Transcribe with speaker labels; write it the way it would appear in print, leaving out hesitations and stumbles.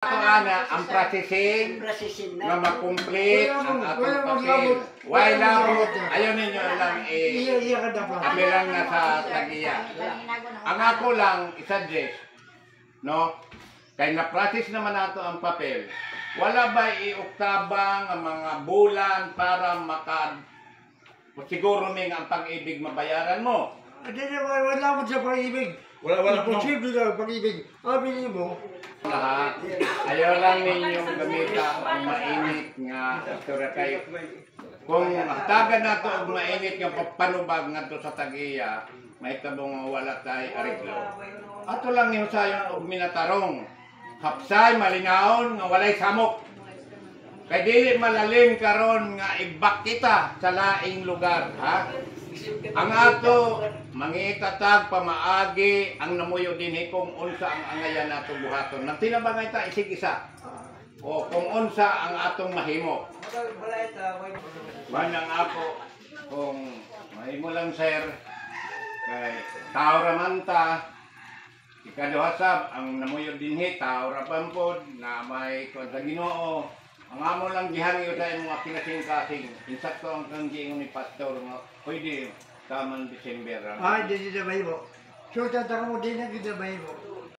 Speaker 1: Ana, ang processing na makumplete ang atong papel. Why labot? Ayaw ninyo lang kami lang nasa tagiya. Ang ako lang i-suggest, no? Kaya na-process naman nato ang papel. Wala ba iuktabang ang mga bulan para siguro ming ang pag-ibig mabayaran mo?
Speaker 2: Wala mo sa pag-ibig.
Speaker 1: Wala.
Speaker 2: Imposible na pag-ibig. Sabi mo.
Speaker 1: Lahat. Ayaw lang ninyong gamita ang mainit nga istorya kayo. Kung hatagan nato og mainit nga panubag ngadto sa tagiya, may tabong wala tay ariglo. Ato lang niyo sayon og minatarong. Hapsay malingaon nga walay samok. Kay dili malalim karon nga ibak kita sa laing lugar, ha? Ang ato mangitatag pamaagi ang namuyo dinhi kung unsa ang angayan nato buhaton. Nagtinabangay ta isig isa. O kung unsa ang atong mahimo. Manang ako kung mahimo lang sir kay tao ra man ta. Ikaduha sab ang namuyo dinhi tao ra pampod na may kon sa Ginoo. Ang amo lang gihangi sa mga kinasing-kasing. Insakto ang kanggiingon ni pastor nga pwede taman December.
Speaker 2: Hindi na mahimo. So, tataka mo din na hindi na mahimo.